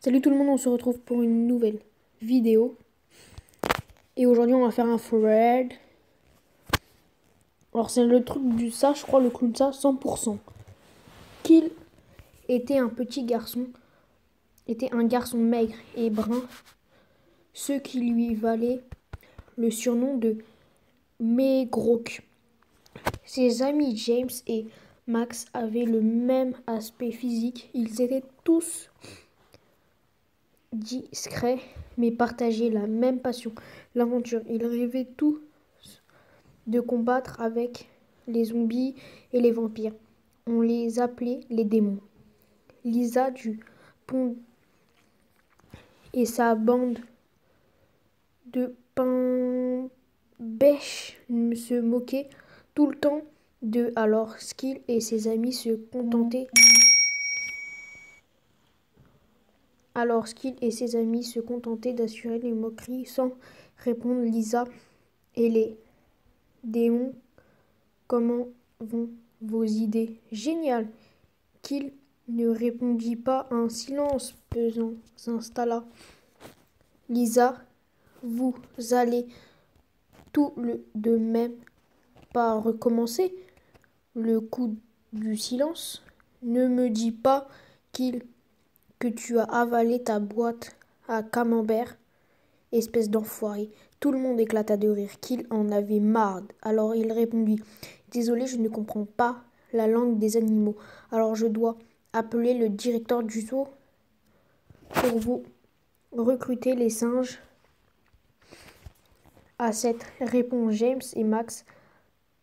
Salut tout le monde, on se retrouve pour une nouvelle vidéo. Et aujourd'hui on va faire un thread. Alors c'est le truc du ça, je crois le clown ça 100%. Qu'il était un petit garçon, était un garçon maigre et brun, ce qui lui valait le surnom de Megroc. Ses amis James et Max avaient le même aspect physique, ils étaient tous discrets mais partageaient la même passion, l'aventure. Ils rêvaient tous de combattre avec les zombies et les vampires. On les appelait les démons. Lisa du pont et sa bande de pain-bêche se moquaient tout le temps d'eux. Alors Skill et ses amis se contentaient d'assurer les moqueries sans répondre. Lisa et les démons, comment vont vos idées? Génial! Qu'il ne répondit pas. Un silence pesant s'installa. Lisa, vous allez tout de même pas recommencer? Le coup du silence. Ne me dis pas que tu as avalé ta boîte à camembert, espèce d'enfoiré. Tout le monde éclata de rire. Qu'il en avait marre. Alors il répondit: désolé, je ne comprends pas la langue des animaux. Alors je dois appeler le directeur du zoo pour vous recruter les singes. À cette réponse, James et Max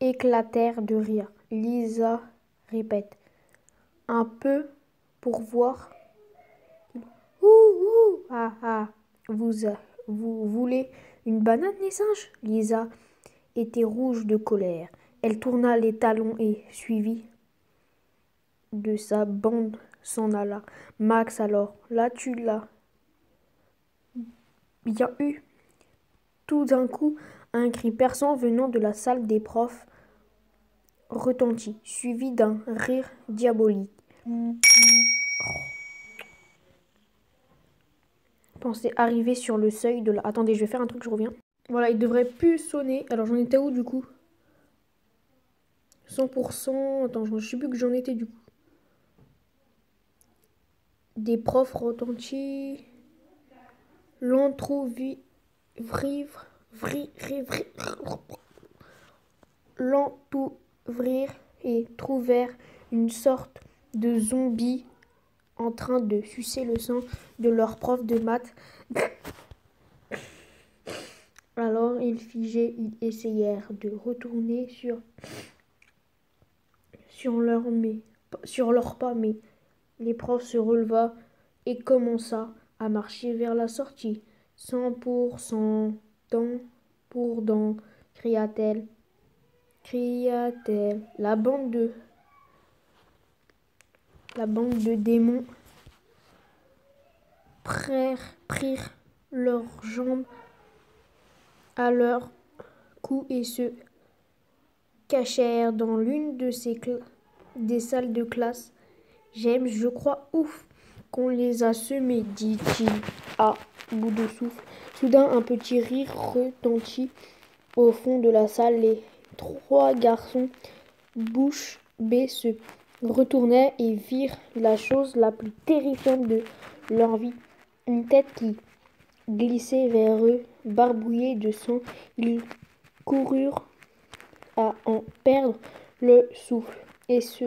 éclatèrent de rire. Lisa répète: un peu pour voir. Ouh, ah, ah. Vous voulez une banane, les singes? Lisa était rouge de colère. Elle tourna les talons et suivit de sa bande s'en alla. Max, alors, là tu l'as bien eu. Tout d'un coup, un cri perçant venant de la salle des profs retentit, suivi d'un rire diabolique. Pensez arriver sur le seuil de la... Attendez, je vais faire un truc, je reviens. Voilà, il devrait plus sonner. Alors, j'en étais où, du coup? 100%... Attends, je sais plus que j'en étais, du coup. Des profs retentit. L'entrouvrir et trouvèrent une sorte de zombie en train de sucer le sang de leur prof de maths. Alors ils figés, ils essayèrent de retourner sur leurs pas, mais les profs se releva et commença à marcher vers la sortie. 100% temps pour dents, cria-t-elle. La bande de démons prirent leurs jambes à leur cou et se cachèrent dans l'une des salles de classe. James, je crois ouf qu'on les a semés, dit-il à bout de souffle. Soudain, un petit rire retentit au fond de la salle. Les trois garçons, bouche bée, se retournèrent et virent la chose la plus terrifiante de leur vie. Une tête qui glissait vers eux, barbouillée de sang. Ils coururent à en perdre le souffle et se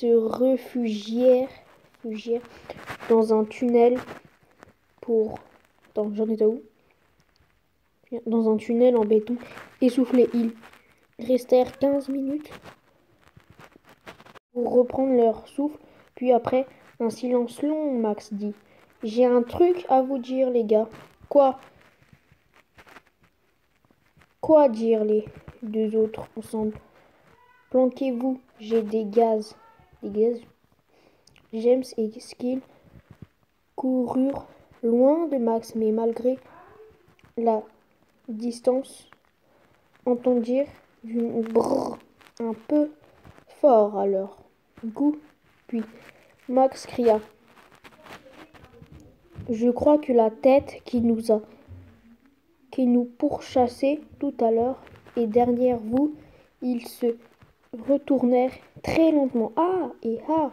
réfugièrent dans un tunnel Attends, j'en étais où? Dans un tunnel en béton, essoufflés. Ils restèrent 15 minutes pour reprendre leur souffle, puis après un silence long, Max dit: j'ai un truc à vous dire, les gars. Quoi? Quoi, dirent les deux autres ensemble. Planquez-vous, j'ai des gaz. Des gaz? James et Skill coururent loin de Max, mais malgré la distance, entendirent du brrr un peu fort à leur goût, puis Max cria. Je crois que la tête qui nous pourchassait tout à l'heure est derrière vous. Ils se retournèrent très lentement. Ah et ah!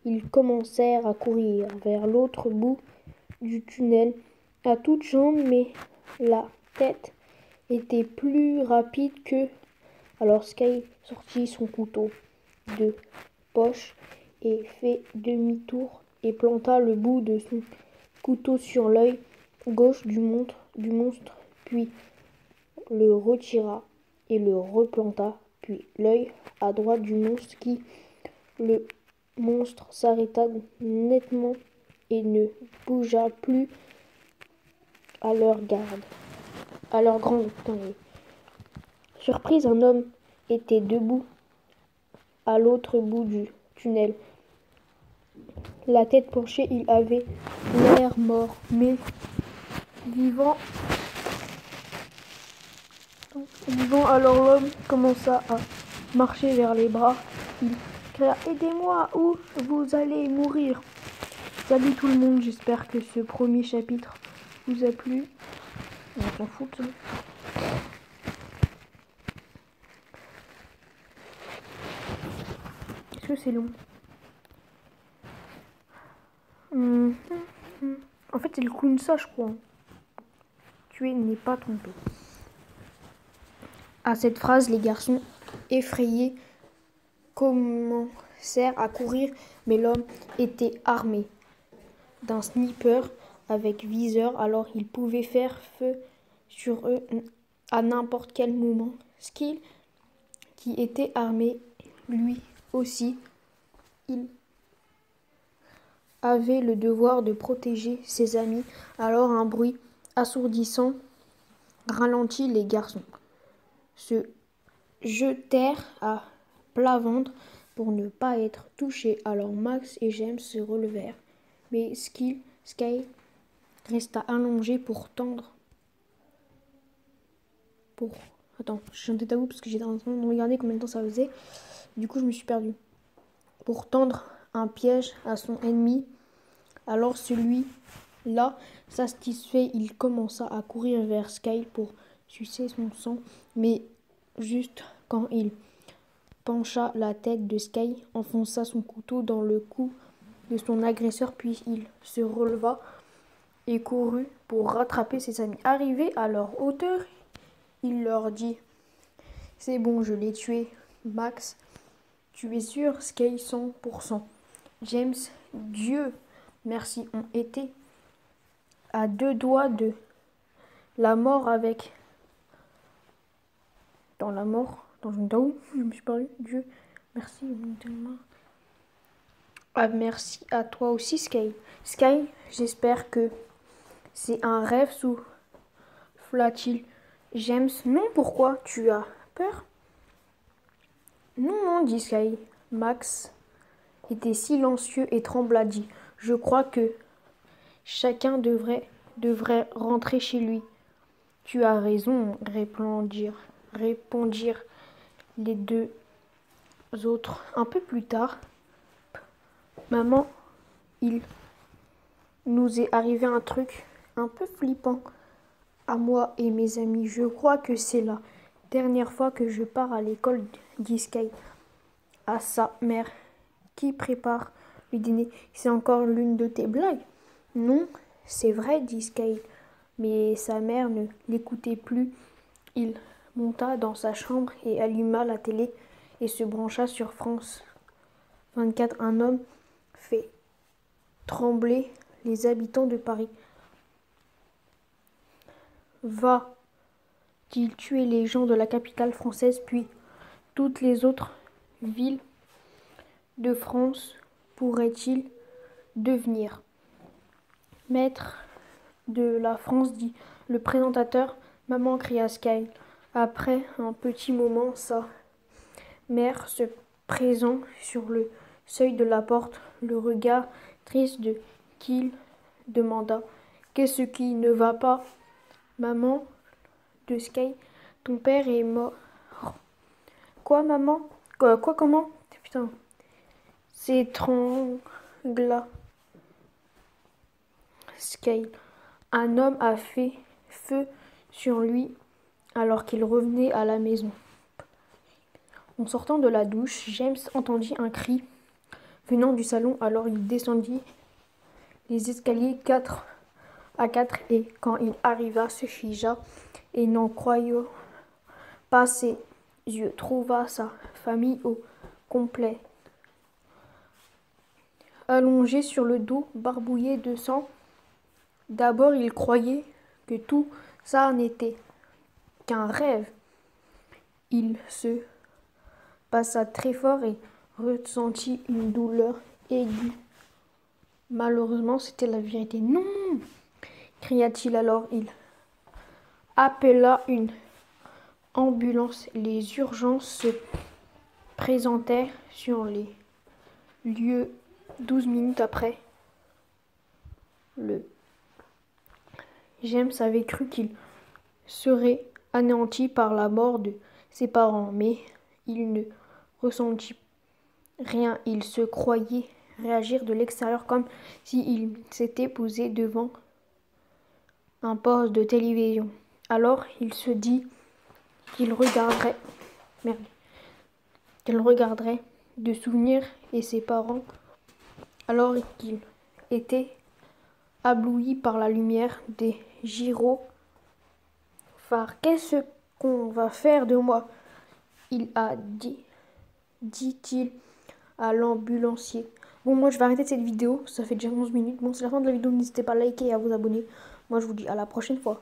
Ils commencèrent à courir vers l'autre bout du tunnel à toutes jambes, mais la tête était plus rapide qu'eux. Alors Sky sortit son couteau de poche et fit demi-tour et planta le bout de son couteau sur l'œil gauche du monstre, puis le retira et le replanta, puis l'œil à droite du monstre le monstre s'arrêta nettement et ne bougea plus à leur grande surprise. Un homme était debout à l'autre bout du tunnel. La tête penchée, il avait l'air mort, mais vivant. Alors l'homme commença à marcher vers les bras. Il cria « Aidez-moi ou vous allez mourir !» Salut tout le monde, j'espère que ce premier chapitre vous a plu. On s'en fout de ça. Est-ce que c'est long? En fait, c'est le Kunsa, je crois. Tuer n'est pas tromper. À cette phrase, les garçons, effrayés, commencèrent à courir, mais l'homme était armé d'un sniper avec viseur, alors il pouvait faire feu sur eux à n'importe quel moment. Skill, qui était armé, lui aussi, il avait le devoir de protéger ses amis. Alors un bruit assourdissant ralentit. Les garçons se jetèrent à plat ventre pour ne pas être touchés. Alors Max et James se relevèrent, mais Sky resta allongé pour tendre. Attends, je chantais à vous parce que j'étais en train de regarder combien de temps ça faisait. Du coup, je me suis perdue. Pour tendre un piège à son ennemi. Alors celui-là, satisfait, il commença à courir vers Sky pour sucer son sang. Mais juste quand il pencha la tête de Sky, enfonça son couteau dans le cou de son agresseur, puis il se releva et courut pour rattraper ses amis. Arrivé à leur hauteur, il leur dit « C'est bon, je l'ai tué. Max, tu es sûr? Sky 100%. James, Dieu merci, ont été à 2 doigts de la mort avec... Dans la mort, dans une daou, je me suis parlé. Dieu merci, ah, merci à toi aussi, Sky. Sky, j'espère que c'est un rêve, souffla-t-il. James, non, pourquoi? Tu as peur? Non, non, dit Sky. Max était silencieux et trembla, dit. Je crois que chacun devrait rentrer chez lui. Tu as raison, répondirent les deux autres. Un peu plus tard, maman, il nous est arrivé un truc un peu flippant à moi et mes amis. Je crois que c'est la dernière fois que je pars à l'école, dit Sky à sa mère qui prépare le dîner. C'est encore l'une de tes blagues? Non, c'est vrai, dit Sky. Mais sa mère ne l'écoutait plus. Il monta dans sa chambre et alluma la télé et se brancha sur France 24. Un homme fait trembler les habitants de Paris. Va-t-il tuer les gens de la capitale française, puis toutes les autres villes de France? Pourrait-il devenir maître de la France, dit le présentateur. Maman, cria Sky. Après un petit moment, sa mère se présent sur le seuil de la porte, le regard triste de Kill, demanda « Qu'est-ce qui ne va pas, maman ?» de Sky. « Ton père est mort. »« Quoi, maman ? Quoi, comment ? Putain. C'est Scale. Un homme a fait feu sur lui alors qu'il revenait à la maison. En sortant de la douche, James entendit un cri venant du salon, alors il descendit les escaliers 4 à 4 et quand il arriva, se figea et n'en croyant pas ses yeux, trouva sa famille au complet, allongée sur le dos, barbouillée de sang. D'abord, il croyait que tout ça n'était qu'un rêve. Il se passa très fort et ressentit une douleur aiguë. Malheureusement, c'était la vérité. Non! Cria-t-il alors. Il appela une ambulance. Les urgences se présentèrent sur les lieux 12 minutes après. James avait cru qu'il serait anéanti par la mort de ses parents, mais il ne ressentit rien. Il se croyait réagir de l'extérieur comme s'il s'était posé devant un poste de télévision. Alors il se dit qu'il regarderait de souvenirs et ses parents alors qu'il était ébloui par la lumière des gyrophares. Qu'est-ce qu'on va faire de moi? Il a dit-il à l'ambulancier. Bon, moi je vais arrêter cette vidéo, ça fait déjà 11 minutes. Bon, c'est la fin de la vidéo, n'hésitez pas à liker et à vous abonner. Moi je vous dis à la prochaine fois.